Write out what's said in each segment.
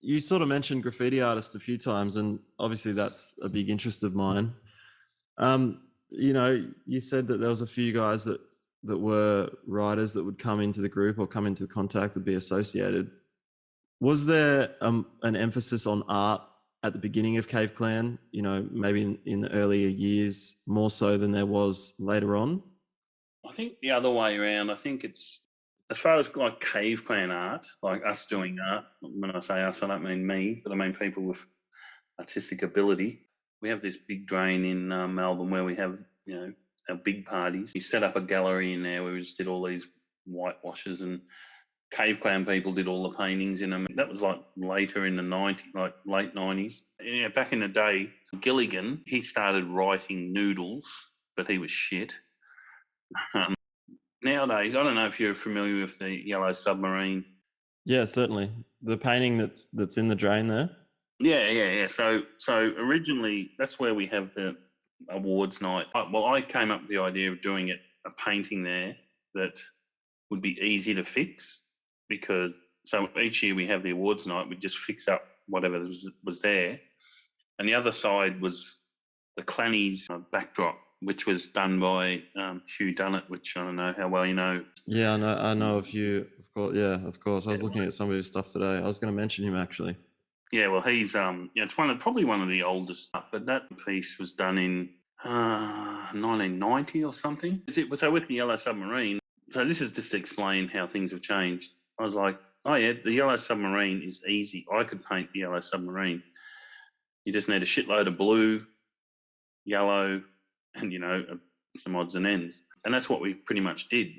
you sort of mentioned graffiti artists a few times, and obviously that's a big interest of mine. You said that there was a few guys that were writers that would come into the group or come into contact or be associated. Was there an emphasis on art at the beginning of CaveClan? Maybe in the earlier years more so than there was later on. I think the other way around. I think it's, as far as like CaveClan art, like us doing art. When I say us, I don't mean me, but I mean people with artistic ability. We have this big drain in Melbourne where we have, our big parties. We set up a gallery in there where we just did all these whitewashes, and CaveClan people did all the paintings in them. That was like later in the 90s, like late 90s. Yeah, back in the day, Gilligan, he started writing noodles, but he was shit. Nowadays, I don't know if you're familiar with the Yellow Submarine. Yeah, certainly. The painting that's in the drain there. Yeah. So originally, that's where we have the awards night. Well, I came up with the idea of doing a painting there that would be easy to fix, because so each year we have the awards night. We just fix up whatever was there, and the other side was the Clannies backdrop, which was done by Hugh Dunnett, which I don't know how well you know. Yeah, I know of Hugh, of course. Yeah, of course. I was looking at some of his stuff today. I was going to mention him actually. Yeah, well, he's it's probably one of the oldest, but that piece was done in 1990 or something. So with the Yellow Submarine. So this is just to explain how things have changed. I was like, oh yeah, the Yellow Submarine is easy. I could paint the Yellow Submarine. You just need a shitload of blue, yellow, and some odds and ends. And that's what we pretty much did.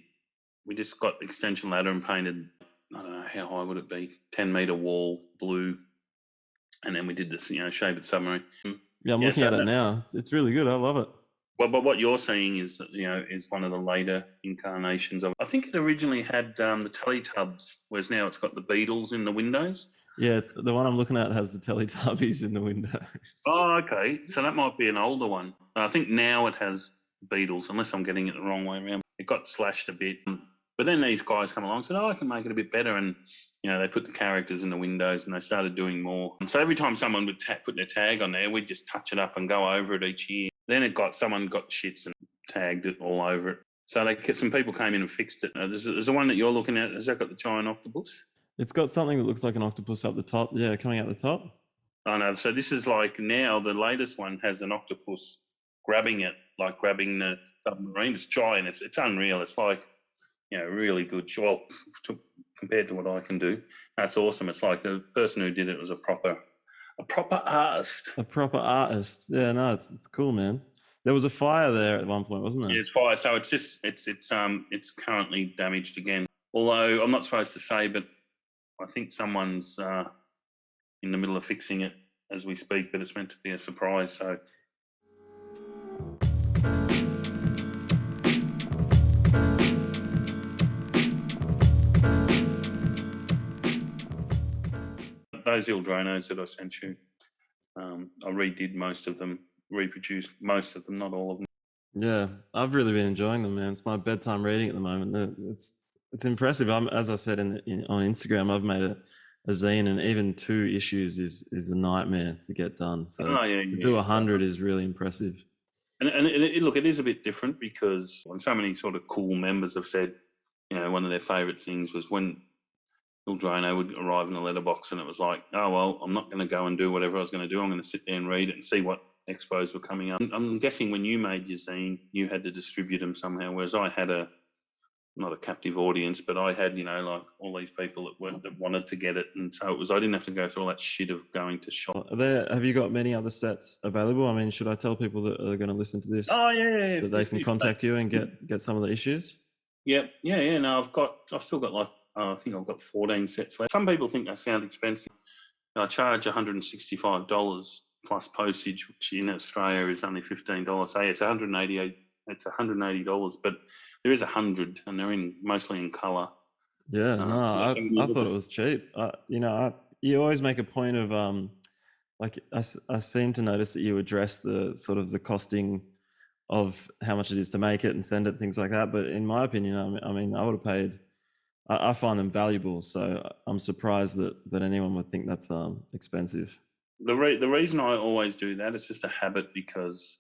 We just got extension ladder and painted, I don't know, how high would it be? 10-meter wall, blue. And then we did this, shaded submarine. Yeah, I'm looking at it now. It's really good. I love it. Well, but what you're seeing is one of the later incarnations of. I think it originally had the Teletubbies, whereas now it's got the Beatles in the windows. Yeah, the one I'm looking at has the Teletubbies in the windows. Oh, okay. So that might be an older one. I think now it has Beatles, unless I'm getting it the wrong way around. It got slashed a bit. But then these guys come along and said, oh, I can make it a bit better. And, they put the characters in the windows and they started doing more. And so every time someone would put their tag on there, we'd just touch it up and go over it each year. Then someone got shits and tagged it all over it. So some people came in and fixed it. There's the one that you're looking at. Has that got the giant octopus? It's got something that looks like an octopus up the top. Yeah, coming out the top. Oh no. So this is like now the latest one has an octopus grabbing it, like grabbing the submarine. It's giant. It's unreal. It's like, really good. Well, compared to what I can do, that's awesome. It's like the person who did it was a proper artist. A proper artist. Yeah, no, it's cool, man. There was a fire there at one point, wasn't there? Yeah, it's fire. So it's currently damaged again. Although I'm not supposed to say, but I think someone's in the middle of fixing it as we speak. But it's meant to be a surprise. So. Those Drainos that I sent you, I redid most of them, reproduced most of them, not all of them. Yeah, I've really been enjoying them, man. It's my bedtime reading at the moment. It's impressive. As I said on Instagram, I've made a zine, and even 2 issues is a nightmare to get done. So to do 100 is really impressive. And look, it is a bit different because so many sort of cool members have said, one of their favourite things was when Draino would arrive in a letterbox and it was like, oh, well, I'm not going to go and do whatever I was going to do. I'm going to sit there and read it and see what expos were coming up. I'm guessing when you made your zine, you had to distribute them somehow, whereas I had not a captive audience, but I had, like all these people that wanted to get it. And so I didn't have to go through all that shit of going to shop. Have you got many other sets available? I mean, should I tell people that are going to listen to this? Oh, yeah. That they can contact you and get some of the issues? Yeah. No, I've still got like, I think I've got 14 sets left. Some people think they sound expensive. I charge $165 plus postage, which in Australia is only $15. So it's $188. It's $180, but there is 100, and they're mostly in colour. Yeah, I thought it was cheap. You always make a point of I seem to notice that you address the sort of the costing of how much it is to make it and send it, things like that. But in my opinion, I mean, I would have paid I find them valuable. So I'm surprised that anyone would think that's expensive. The reason I always do that is just a habit because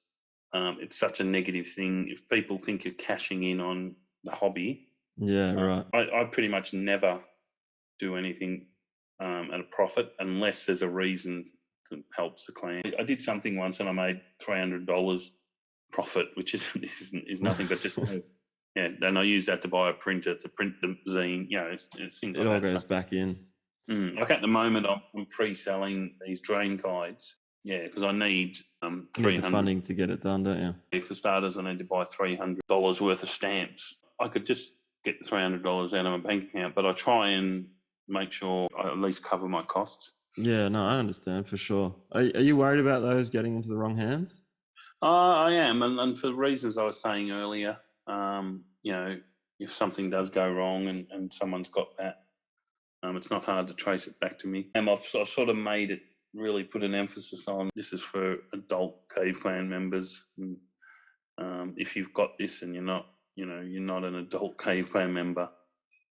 it's such a negative thing. If people think you're cashing in on the hobby, Yeah, right. I pretty much never do anything at a profit unless there's a reason that helps the clan. I did something once and I made $300 profit, which is nothing but just yeah. And I use that to buy a printer to print the zine. You know, it's things It like all that. goes back in. Like at the moment, I'm pre-selling these drain guides. Yeah, because I need You need the 300 funding to get it done, don't you? for starters. I need to buy $300 worth of stamps. I could just get the $300 out of my bank account, but I try and make sure I at least cover my costs. Yeah, no, I understand for sure. Are you worried about those getting into the wrong hands? I am, and for the reasons I was saying earlier, you know, if something does go wrong and someone's got that, it's not hard to trace it back to me. And I've sort of made it really put an emphasis on this is for adult CaveClan members. And, if you've got this and you're not an adult CaveClan member.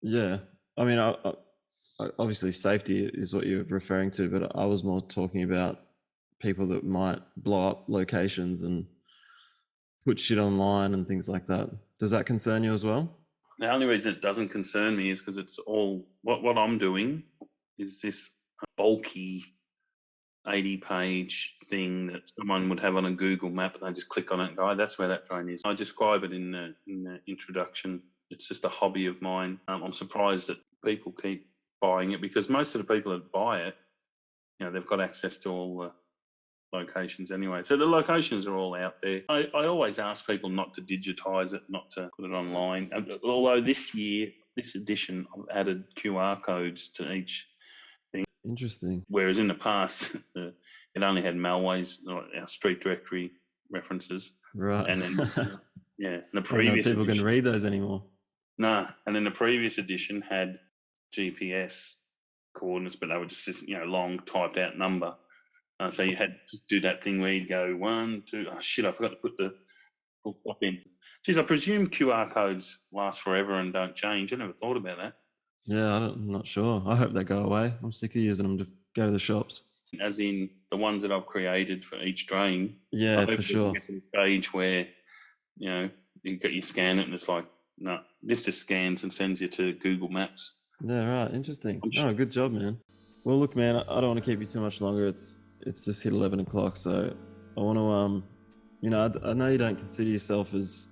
Yeah, I mean, obviously safety is what you're referring to, but I was more talking about people that might blow up locations and put shit online and things like that. Does that concern you as well? The only reason it doesn't concern me is because it's all what I'm doing is this bulky 80-page thing that someone would have on a Google map, and they just click on it and go, oh, that's where that drain is. I describe it in the introduction. It's just a hobby of mine. I'm surprised that people keep buying it because most of the people that buy it, you know, they've got access to all the locations anyway. So the locations are all out there. I always ask people not to digitize it, not to put it online. Although this edition, I've added QR codes to each thing. Interesting. Whereas in the past, it only had Malways, our street directory references. Right. And then, yeah, the I don't know previous if people edition, can read those anymore. No, and then the previous edition had GPS coordinates, but they were just long typed out number. So you had to do that thing where you'd go 1, 2. Oh shit! I forgot to put the full stop in. Geez, I presume QR codes last forever and don't change. I never thought about that. Yeah, I'm not sure. I hope they go away. I'm sick of using them to go to the shops. As in the ones that I've created for each drain. Yeah, I hope for sure. Get to the stage where you get you scan it and it's like, no, this just scans and sends you to Google Maps. Yeah, right. Interesting. Oh, good job, man. Well, look, man, I don't want to keep you too much longer. It's just hit 11 o'clock, so I want to I know you don't consider yourself as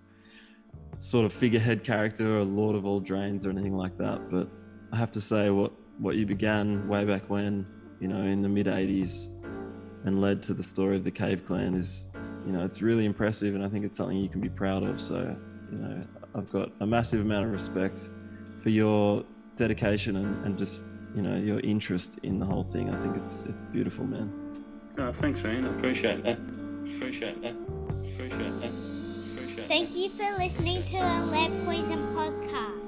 sort of figurehead character or Lord of all drains or anything like that, but I have to say what you began way back when, in the mid 80s and led to the story of the CaveClan is, it's really impressive, and I think it's something you can be proud of. So, I've got a massive amount of respect for your dedication and just, your interest in the whole thing. I think it's beautiful, man. Thanks, man. I appreciate that. Thank you for listening to the Lead Poison Podcast.